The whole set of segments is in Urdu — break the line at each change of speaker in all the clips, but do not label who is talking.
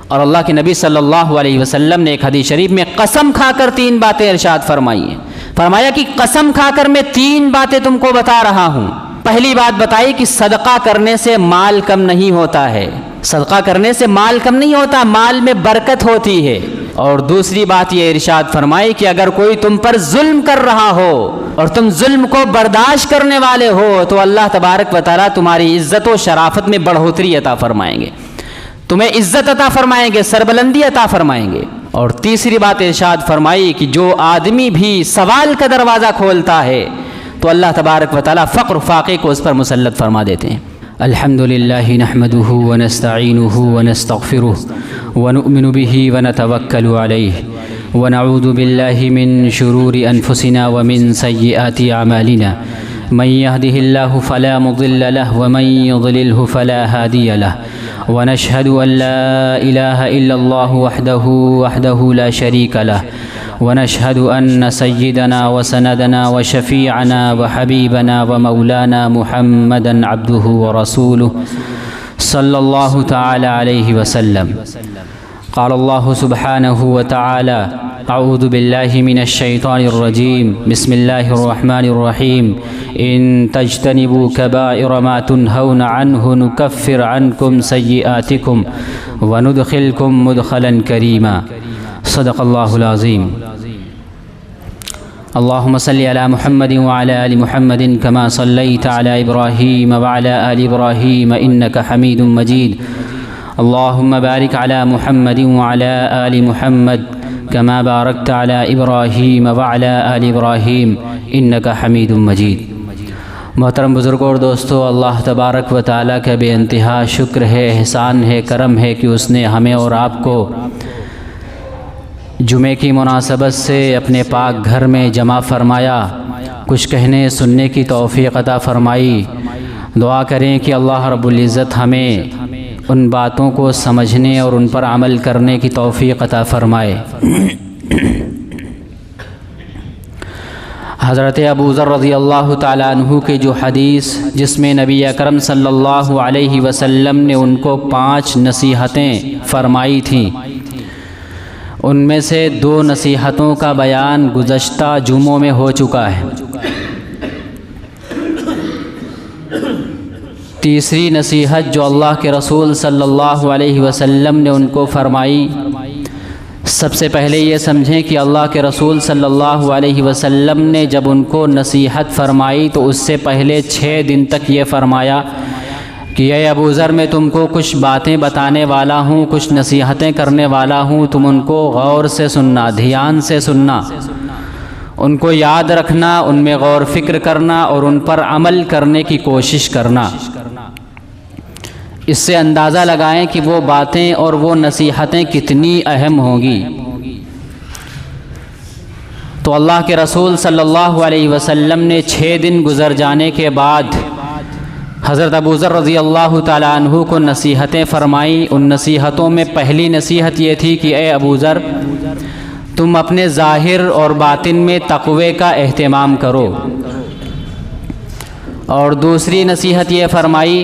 اور اللہ کے نبی صلی اللہ علیہ وسلم نے ایک حدیث شریف میں قسم کھا کر 3 باتیں ارشاد فرمائی ہیں. فرمایا کہ قسم کھا کر میں 3 باتیں تم کو بتا رہا ہوں. پہلی بات بتائی کہ صدقہ کرنے سے مال کم نہیں ہوتا ہے. صدقہ کرنے سے مال کم نہیں ہوتا، مال میں برکت ہوتی ہے. اور دوسری بات یہ ارشاد فرمائی کہ اگر کوئی تم پر ظلم کر رہا ہو اور تم ظلم کو برداشت کرنے والے ہو تو اللہ تبارک و تعالیٰ تمہاری عزت و شرافت میں بڑھوتری عطا فرمائیں گے، تمہیں عزت عطا فرمائیں گے، سربلندی عطا فرمائیں گے. اور تیسری بات ارشاد فرمائی کہ جو آدمی بھی سوال کا دروازہ کھولتا ہے تو اللہ تبارک و تعالیٰ فقر و فاقے کو اس پر مسلط فرما دیتے ہیں. الحمد للہ نحمده ونستعینه ونستغفره ونؤمن به ونتوکل علیہ ونعوذ باللہ من شرور انفسنا ومن سیئات اعمالنا من يهده الله فلا مضل له ومن يضلله فلا هادي له ونشهد أن لا إله إلا الله وحده لا شريك له ونشهد أن سيدنا وسندنا وشفيعنا وحبيبنا ومولانا محمدا عبده ورسوله صلى الله تعالى عليه وسلم. قال الله سبحانه وتعالى أعوذ بالله من الشيطان الرجيم بسم الله الرحمن الرحيم إن تجتنبوا كبائر ما تنهون عنه نكفر عنكم سيئاتكم وندخلكم مدخلا كريما. صدق الله العظيم. اللهم صل على محمد وعلى آل محمد كما صليت على إبراهيم وعلى آل إبراهيم إنك حميد مجيد. اللهم بارك على محمد وعلى آل محمد كما باركت على إبراهيم وعلى آل إبراهيم إنك حميد مجيد. محترم بزرگوں اور دوستو، اللہ تبارک و تعالیٰ کا بے انتہا شکر ہے، احسان ہے، کرم ہے کہ اس نے ہمیں اور آپ کو جمعے کی مناسبت سے اپنے پاک گھر میں جمع فرمایا، کچھ کہنے سننے کی توفیق عطا فرمائی. دعا کریں کہ اللہ رب العزت ہمیں ان باتوں کو سمجھنے اور ان پر عمل کرنے کی توفیق عطا فرمائے. حضرت ابو ذر رضی اللہ تعالیٰ عنہ کی جو حدیث جس میں نبی اکرم صلی اللہ علیہ وسلم نے ان کو 5 نصیحتیں فرمائی تھیں، ان میں سے 2 نصیحتوں کا بیان گزشتہ جمعوں میں ہو چکا ہے. تیسری نصیحت جو اللہ کے رسول صلی اللہ علیہ وسلم نے ان کو فرمائی، سب سے پہلے یہ سمجھیں کہ اللہ کے رسول صلی اللہ علیہ وسلم نے جب ان کو نصیحت فرمائی تو اس سے پہلے 6 دن تک یہ فرمایا کہ اے ابو ذر، میں تم کو کچھ باتیں بتانے والا ہوں، کچھ نصیحتیں کرنے والا ہوں، تم ان کو غور سے سننا، دھیان سے سننا، ان کو یاد رکھنا، ان میں غور فکر کرنا اور ان پر عمل کرنے کی کوشش کرنا. اس سے اندازہ لگائیں کہ وہ باتیں اور وہ نصیحتیں کتنی اہم ہوں گی. تو اللہ کے رسول صلی اللہ علیہ وسلم نے 6 دن گزر جانے کے بعد حضرت ابو ذر رضی اللہ تعالیٰ عنہ کو نصیحتیں فرمائیں. ان نصیحتوں میں پہلی نصیحت یہ تھی کہ اے ابو ذر، تم اپنے ظاہر اور باطن میں تقوی کا اہتمام کرو. اور دوسری نصیحت یہ فرمائی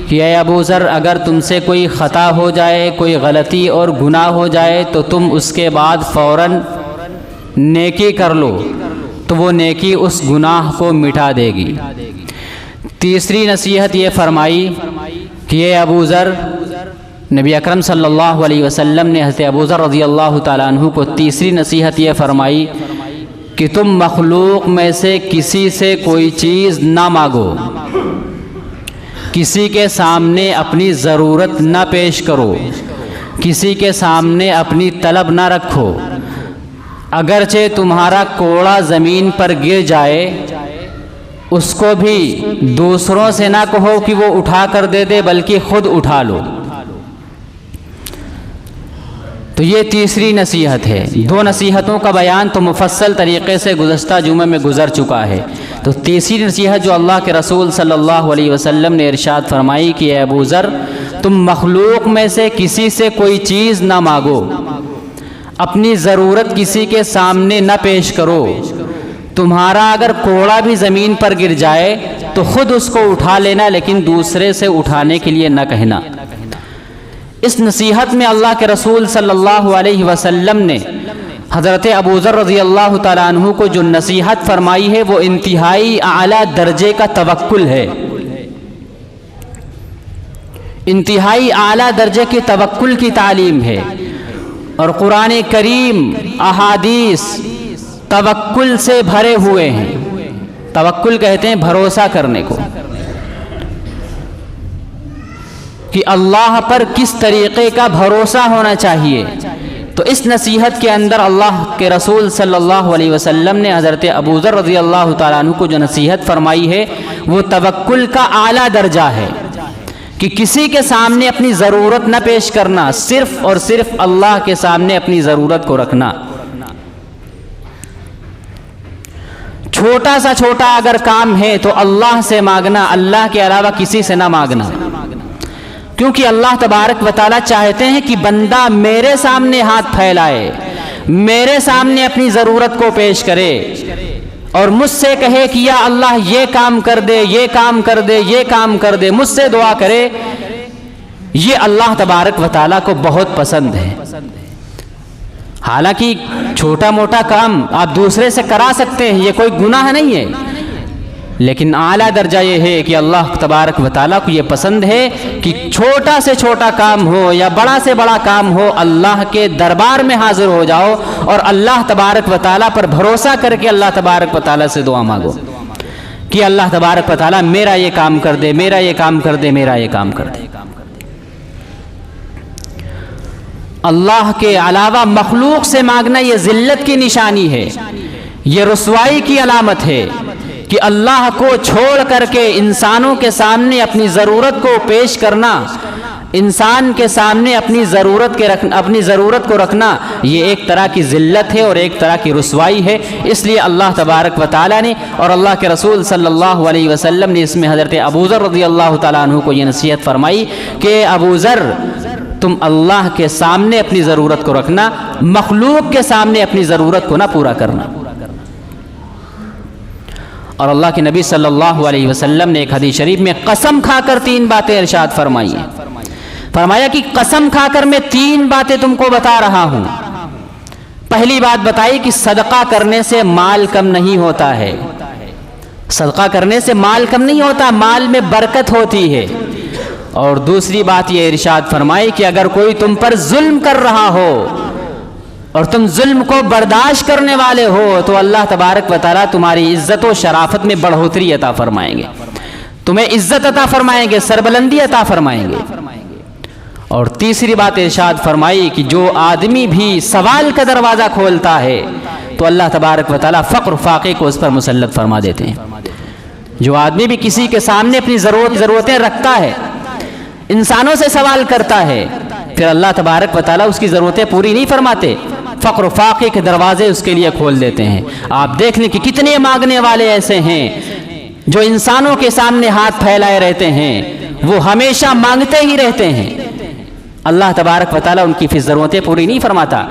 کہ اے ابو ذر، اگر تم سے کوئی خطا ہو جائے، کوئی غلطی اور گناہ ہو جائے تو تم اس کے بعد فوراً نیکی کر لو، تو وہ نیکی اس گناہ کو مٹا دے گی. تیسری نصیحت یہ فرمائی کہ اے ابو ذر، نبی اکرم صلی اللہ علیہ وسلم نے حضرت ابو ذر رضی اللہ تعالیٰ عنہ کو تیسری نصیحت یہ فرمائی کہ تم مخلوق میں سے کسی سے کوئی چیز نہ مانگو، کسی کے سامنے اپنی ضرورت نہ پیش کرو، کسی کے سامنے اپنی طلب نہ رکھو. اگرچہ تمہارا کوڑا زمین پر گر جائے اس کو بھی دوسروں سے نہ کہو کہ وہ اٹھا کر دے دے، بلکہ خود اٹھا لو. تو یہ تیسری نصیحت ہے. 2 نصیحتوں کا بیان تو مفصل طریقے سے گزشتہ جمعے میں گزر چکا ہے. تو تیسری نصیحت جو اللہ کے رسول صلی اللہ علیہ وسلم نے ارشاد فرمائی کہ اے ابو ذر، تم مخلوق میں سے کسی سے کوئی چیز نہ مانگو، اپنی ضرورت کسی کے سامنے نہ پیش کرو. تمہارا اگر کوڑا بھی زمین پر گر جائے تو خود اس کو اٹھا لینا، لیکن دوسرے سے اٹھانے کے لیے نہ کہنا. اس نصیحت میں اللہ کے رسول صلی اللہ علیہ وسلم نے حضرت ابوذر رضی اللہ تعالیٰ عنہ کو جو نصیحت فرمائی ہے وہ انتہائی اعلیٰ درجے کا توکل ہے، انتہائی اعلیٰ درجے کی توکل کی تعلیم ہے، اور قرآن کریم احادیث توکل سے بھرے ہوئے ہیں۔ توکل کہتے ہیں بھروسہ کرنے کو، کہ اللہ پر کس طریقے کا بھروسہ ہونا چاہیے۔ تو اس نصیحت کے اندر اللہ کے رسول صلی اللہ علیہ وسلم نے حضرت ابوذر رضی اللہ تعالیٰ عنہ کو جو نصیحت فرمائی ہے وہ توکل کا اعلیٰ درجہ ہے، کہ کسی کے سامنے اپنی ضرورت نہ پیش کرنا، صرف اور صرف اللہ کے سامنے اپنی ضرورت کو رکھنا۔ چھوٹا سا چھوٹا اگر کام ہے تو اللہ سے مانگنا، اللہ کے علاوہ کسی سے نہ مانگنا، کیونکہ اللہ تبارک و تعالیٰ چاہتے ہیں کہ بندہ میرے سامنے ہاتھ پھیلائے، میرے سامنے اپنی ضرورت کو پیش کرے، اور مجھ سے کہے کہ یا اللہ یہ کام کر دے، یہ کام کر دے، یہ کام کر دے، مجھ سے دعا کرے۔ یہ اللہ تبارک و تعالیٰ کو بہت پسند ہے۔ حالانکہ چھوٹا موٹا کام آپ دوسرے سے کرا سکتے ہیں، یہ کوئی گناہ نہیں ہے، لیکن اعلیٰ درجہ یہ ہے کہ اللہ تبارک و تعالیٰ کو یہ پسند ہے کہ چھوٹا سے چھوٹا کام ہو یا بڑا سے بڑا کام ہو، اللہ کے دربار میں حاضر ہو جاؤ اور اللہ تبارک و تعالیٰ پر بھروسہ کر کے اللہ تبارک و تعالیٰ سے دعا مانگو کہ اللہ تبارک و تعالیٰ میرا یہ کام کر دے، میرا یہ کام کر دے، میرا یہ کام کر دے۔ اللہ کے علاوہ مخلوق سے مانگنا یہ ذلت کی نشانی ہے، یہ رسوائی کی علامت ہے، کہ اللہ کو چھوڑ کر کے انسانوں کے سامنے اپنی ضرورت کو پیش کرنا، انسان کے سامنے اپنی ضرورت کو رکھنا، یہ ایک طرح کی ذلت ہے اور ایک طرح کی رسوائی ہے۔ اس لیے اللہ تبارک و تعالیٰ نے اور اللہ کے رسول صلی اللہ علیہ وسلم نے اس میں حضرت ابوذر رضی اللہ تعالیٰ عنہ کو یہ نصیحت فرمائی کہ ابوذر تم اللہ کے سامنے اپنی ضرورت کو رکھنا، مخلوق کے سامنے اپنی ضرورت کو نہ پورا کرنا۔ اور اللہ کے نبی صلی اللہ علیہ وسلم نے ایک حدیث شریف میں قسم کھا کر 3 باتیں ارشاد فرمائی ہیں۔ فرمایا کہ قسم کھا کر میں 3 باتیں تم کو بتا رہا ہوں۔ پہلی بات بتائی کہ صدقہ کرنے سے مال کم نہیں ہوتا ہے، صدقہ کرنے سے مال کم نہیں ہوتا، مال میں برکت ہوتی ہے۔ اور دوسری بات یہ ارشاد فرمائی کہ اگر کوئی تم پر ظلم کر رہا ہو اور تم ظلم کو برداشت کرنے والے ہو تو اللہ تبارک و تعالیٰ تمہاری عزت و شرافت میں بڑھوتری عطا فرمائیں گے، تمہیں عزت عطا فرمائیں گے، سربلندی عطا فرمائیں گے۔ اور تیسری بات ارشاد فرمائی کہ جو آدمی بھی سوال کا دروازہ کھولتا ہے تو اللہ تبارک و تعالیٰ فقر فاقے کو اس پر مسلط فرما دیتے ہیں۔ جو آدمی بھی کسی کے سامنے اپنی ضرورتیں رکھتا ہے، انسانوں سے سوال کرتا ہے، پھر اللہ تبارک و تعالیٰ اس کی ضرورتیں پوری نہیں فرماتے، فقر و فاقے کے دروازے اس کے لیے کھول دیتے ہیں۔ آپ دیکھ لیں کہ کتنے مانگنے والے ایسے ہیں جو انسانوں کے سامنے ہاتھ پھیلائے رہتے ہیں، وہ ہمیشہ مانگتے ہی رہتے ہیں، اللہ تبارک و تعالیٰ ان کی پھر ضرورتیں پوری نہیں فرماتا،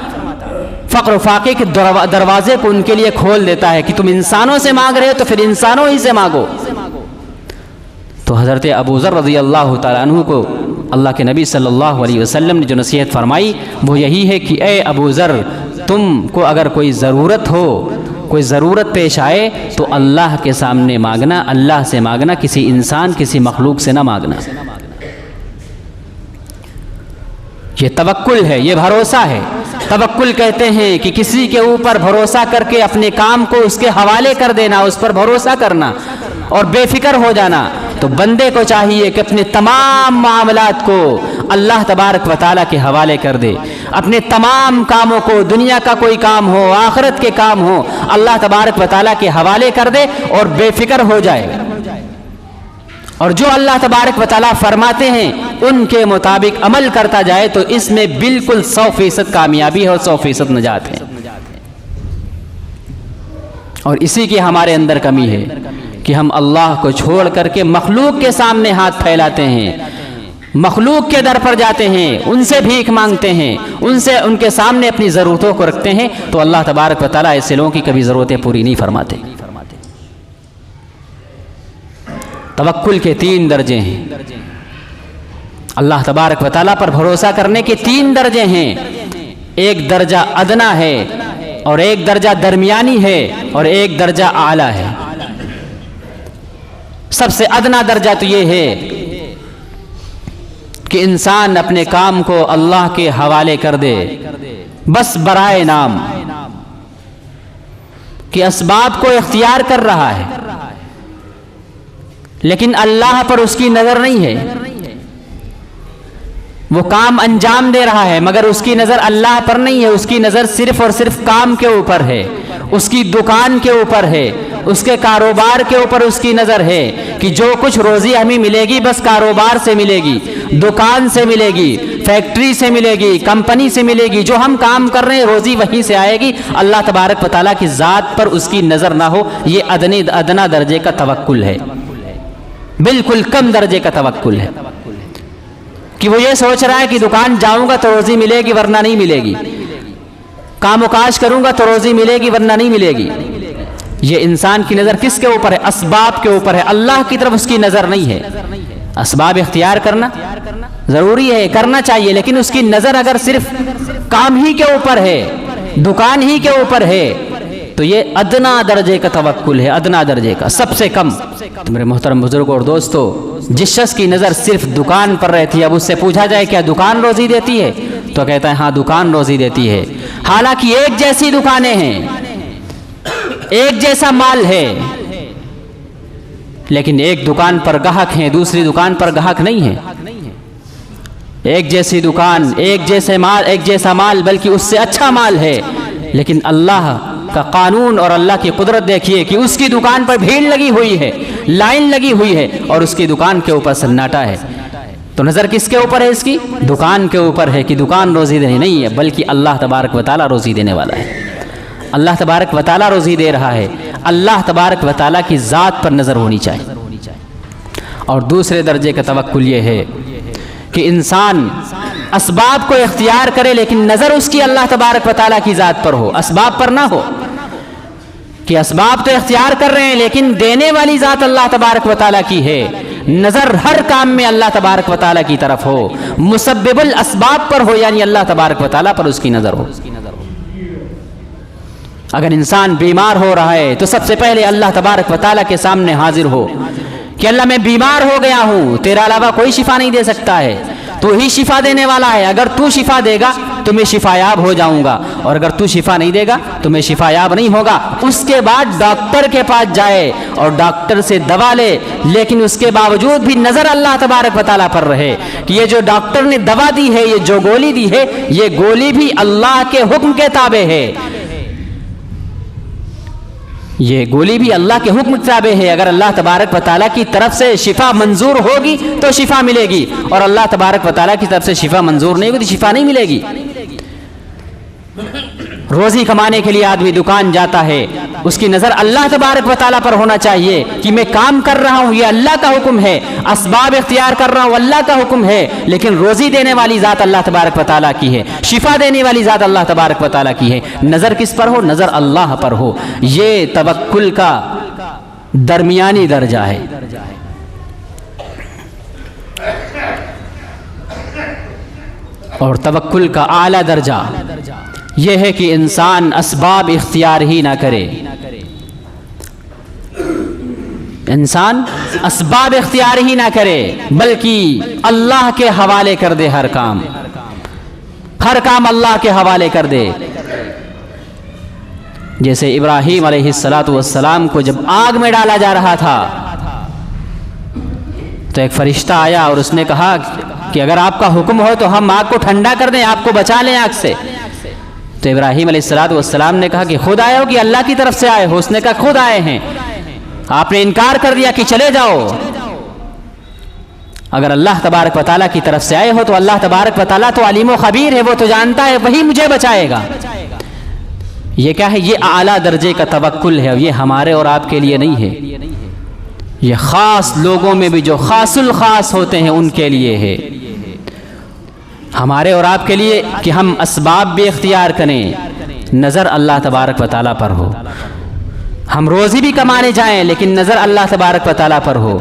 فقر و فاقے کے دروازے کو ان کے لیے کھول دیتا ہے کہ تم انسانوں سے مانگ رہے ہو تو پھر انسانوں ہی سے مانگو۔ تو حضرت ابوذر رضی اللہ تعالیٰ عنہ کو اللہ کے نبی صلی اللہ علیہ وسلم نے جو نصیحت فرمائی وہ یہی ہے کہ اے ابوذر، تم کو اگر کوئی ضرورت ہو، کوئی ضرورت پیش آئے تو اللہ کے سامنے مانگنا، اللہ سے مانگنا، کسی انسان کسی مخلوق سے نہ مانگنا۔ یہ توکل ہے، یہ بھروسہ ہے۔ توکل کہتے ہیں کہ کسی کے اوپر بھروسہ کر کے اپنے کام کو اس کے حوالے کر دینا، اس پر بھروسہ کرنا اور بے فکر ہو جانا۔ تو بندے کو چاہیے کہ اپنے تمام معاملات کو اللہ تبارک و تعالیٰ کے حوالے کر دے، اپنے تمام کاموں کو، دنیا کا کوئی کام ہو، آخرت کے کام ہو، اللہ تبارک و تعالیٰ کے حوالے کر دے اور بے فکر ہو جائے، اور جو اللہ تبارک و تعالیٰ فرماتے ہیں ان کے مطابق عمل کرتا جائے تو اس میں بالکل 100% کامیابی ہے اور 100% نجات ہے۔ اور اسی کی ہمارے اندر کمی ہے کہ ہم اللہ کو چھوڑ کر کے مخلوق کے سامنے ہاتھ پھیلاتے ہیں، مخلوق کے در پر جاتے ہیں، ان سے بھیک مانگتے ہیں، ان کے سامنے اپنی ضرورتوں کو رکھتے ہیں، تو اللہ تبارک و تعالیٰ ایسے لوگوں کی کبھی ضرورتیں پوری نہیں فرماتے۔ توکل کے 3 درجے ہیں۔ اللہ تبارک و تعالیٰ پر بھروسہ کرنے کے 3 درجے ہیں، ایک درجہ ادنا ہے اور ایک درجہ درمیانی ہے اور ایک درجہ اعلیٰ ہے۔ سب سے ادنا درجہ تو یہ ہے کہ انسان اپنے کام کو اللہ کے حوالے کر دے، بس برائے نام کہ اسباب کو اختیار کر رہا ہے لیکن اللہ پر اس کی نظر نہیں ہے، وہ کام انجام دے رہا ہے مگر اس کی نظر اللہ پر نہیں ہے، اس کی نظر صرف اور صرف کام کے اوپر ہے، اس کی دکان کے اوپر ہے، اس کے کاروبار کے اوپر اس کی نظر ہے کہ جو کچھ روزی ہمیں ملے گی بس کاروبار سے ملے گی، دکان سے ملے گی، فیکٹری سے ملے گی، کمپنی سے ملے گی، جو ہم کام کر رہے ہیں روزی وہیں سے آئے گی، اللہ تبارک و تعالیٰ کی ذات پر اس کی نظر نہ ہو۔ یہ ادنا درجے کا توکل ہے، بالکل کم درجے کا توکل ہے کہ وہ یہ سوچ رہا ہے کہ دکان جاؤں گا تو روزی ملے گی ورنہ نہیں ملے گی، کام و کاج کروں گا تو روزی ملے گی ورنہ نہیں ملے گی۔ یہ انسان کی نظر کس کے اوپر ہے؟ اسباب کے اوپر ہے، اللہ کی طرف اس کی نظر نہیں ہے۔ اسباب اختیار کرنا ضروری ہے، کرنا چاہیے، لیکن اس کی نظر اگر صرف کام ہی کے اوپر ہے، دکان ہی کے اوپر ہے تو یہ ادنا درجے کا توکل ہے، ادنا درجے کا، سب سے کم۔ تو میرے محترم بزرگوں اور دوستو، جس شخص کی نظر صرف دکان پر رہتی ہے، اب اس سے پوچھا جائے کیا دکان روزی دیتی ہے تو کہتا ہے ہاں دکان روزی دیتی ہے، حالانکہ ایک جیسی دکانیں ہیں، ایک جیسا مال ہے، لیکن ایک دکان پر گاہک ہیں، دوسری دکان پر گاہک نہیں ہے۔ ایک جیسی دکان، ایک جیسا مال، بلکہ اس سے اچھا مال ہے، لیکن اللہ کا قانون اور اللہ کی قدرت دیکھیے کہ اس کی دکان پر بھیڑ لگی ہوئی ہے، لائن لگی ہوئی ہے اور اس کی دکان کے اوپر سناٹا ہے۔ تو نظر کس کے اوپر ہے؟ اس کی دکان کے اوپر ہے کہ دکان روزی دینے نہیں ہے، بلکہ اللہ تبارک و تعالیٰ روزی دینے والا ہے، اللہ تبارک و تعالیٰ روزی دے رہا ہے۔ اللہ تبارک و تعالیٰ کی ذات پر نظر ہونی چاہیے۔ اور دوسرے درجے کا توکل یہ ہے کہ انسان اسباب کو اختیار کرے لیکن نظر اس کی اللہ تبارک و تعالیٰ کی ذات پر ہو، اسباب پر نہ ہو کہ اسباب تو اختیار کر رہے ہیں لیکن دینے والی ذات اللہ تبارک و تعالیٰ کی ہے، نظر ہر کام میں اللہ تبارک و تعالیٰ کی طرف ہو، مسبب الاسباب پر ہو، یعنی اللہ تبارک و تعالیٰ پر اس کی نظر ہو۔ اگر انسان بیمار ہو رہا ہے تو سب سے پہلے اللہ تبارک و تعالیٰ کے سامنے حاضر ہو کہ اللہ میں بیمار ہو گیا ہوں، تیرا علاوہ کوئی شفا نہیں دے سکتا ہے، تو ہی شفا دینے والا ہے، اگر تو شفا دے گا تو میں شفا یاب ہو جاؤں گا، اور اگر تو شفا نہیں دے گا تو میں شفا یاب نہیں ہوگا۔ اس کے بعد ڈاکٹر کے پاس جائے اور ڈاکٹر سے دوا لے، لیکن اس کے باوجود بھی نظر اللہ تبارک و تعالیٰ پر رہے کہ یہ جو ڈاکٹر نے دوا دی ہے، یہ جو گولی دی ہے، یہ گولی بھی اللہ کے حکم کے تابع ہے، یہ گولی بھی اللہ کے حکم تابع ہے۔ اگر اللہ تبارک و تعالیٰ کی طرف سے شفا منظور ہوگی تو شفا ملے گی، اور اللہ تبارک و تعالیٰ کی طرف سے شفا منظور نہیں ہوگی تو شفا نہیں ملے گی۔ روزی کمانے کے لیے آدمی دکان جاتا ہے، اس کی نظر اللہ تبارک و تعالیٰ پر ہونا چاہیے کہ میں کام کر رہا ہوں، یہ اللہ کا حکم ہے، اسباب اختیار کر رہا ہوں، اللہ کا حکم ہے، لیکن روزی دینے والی ذات اللہ تبارک و تعالیٰ کی ہے، شفا دینے والی ذات اللہ تبارک و تعالیٰ کی ہے۔ نظر کس پر ہو؟ نظر اللہ پر ہو۔ یہ توکل کا درمیانی درجہ ہے۔ اور توکل کا اعلیٰ درجہ یہ ہے کہ انسان اسباب اختیار ہی نہ کرے، انسان اسباب اختیار ہی نہ کرے بلکہ اللہ کے حوالے کر دے، ہر کام اللہ کے حوالے کر دے۔ جیسے ابراہیم علیہ السلام کو جب آگ میں ڈالا جا رہا تھا تو ایک فرشتہ آیا اور اس نے کہا کہ اگر آپ کا حکم ہو تو ہم آگ کو ٹھنڈا کر دیں، آپ کو بچا لیں آگ سے۔ تو ابراہیم علیہ السلام نے کہا کہ خود آئے ہو کہ اللہ کی طرف سے آئے ہو؟ اس نے کہا خود آئے ہیں۔ آپ نے انکار کر دیا کہ چلے جاؤ۔ اگر اللہ تبارک و تعالیٰ کی طرف سے آئے ہو تو اللہ تبارک و تعالیٰ تو علیم و خبیر ہے، وہ تو جانتا ہے، وہی مجھے بچائے گا۔ یہ کیا ہے؟ یہ اعلیٰ درجے کا توکل ہے، اور یہ ہمارے اور آپ کے لیے نہیں ہے، یہ خاص لوگوں میں بھی جو خاص الخاص ہوتے ہیں ان کے لیے ہے۔ ہمارے اور آپ کے لیے کہ ہم اسباب بھی اختیار کریں، نظر اللہ تبارک و تعالیٰ پر ہو، ہم روزی بھی کمانے جائیں لیکن نظر اللہ تبارک و تعالیٰ پر ہو،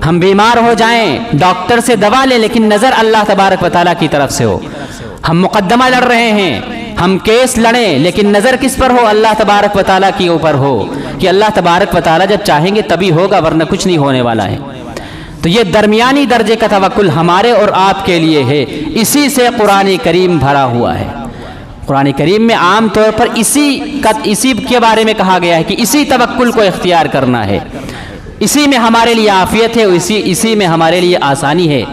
ہم بیمار ہو جائیں ڈاکٹر سے دوا لیں لیکن نظر اللہ تبارک و تعالیٰ کی طرف سے ہو. ہم مقدمہ لڑ رہے ہیں, ہم کیس لڑیں لیکن نظر کس پر ہو؟ اللہ تبارک و تعالیٰ کے اوپر ہو کہ اللہ تبارک و تعالیٰ جب چاہیں گے تبھی ہوگا ورنہ کچھ نہیں ہونے والا ہے. تو یہ درمیانی درجے کا توکل ہمارے اور آپ کے لیے ہے. اسی سے قرآن کریم بھرا ہوا ہے. قرآن کریم میں عام طور پر اسی کے بارے میں کہا گیا ہے کہ اسی توکل کو اختیار کرنا ہے, اسی میں ہمارے لیے عافیت ہے, اسی میں ہمارے لیے آسانی ہے.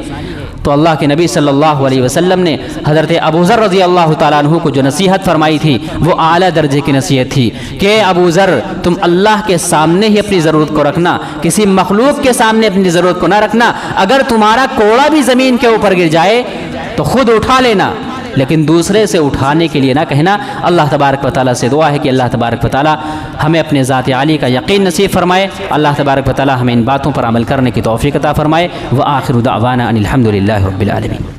تو اللہ کے نبی صلی اللہ علیہ وسلم نے حضرت ابو ذر رضی اللہ تعالیٰ عنہ کو جو نصیحت فرمائی تھی وہ اعلیٰ درجے کی نصیحت تھی کہ ابو ذر تم اللہ کے سامنے ہی اپنی ضرورت کو رکھنا, کسی مخلوق کے سامنے اپنی ضرورت کو نہ رکھنا. اگر تمہارا کوڑا بھی زمین کے اوپر گر جائے تو خود اٹھا لینا, لیکن دوسرے سے اٹھانے کے لیے نہ کہنا. اللہ تبارک و تعالیٰ سے دعا ہے کہ اللہ تبارک و تعالیٰ ہمیں اپنے ذات عالی کا یقین نصیب فرمائے. اللہ تبارک و تعالیٰ ہمیں ان باتوں پر عمل کرنے کی توفیق عطا فرمائے. وآخر دعوانا ان الحمد للہ رب العالمین.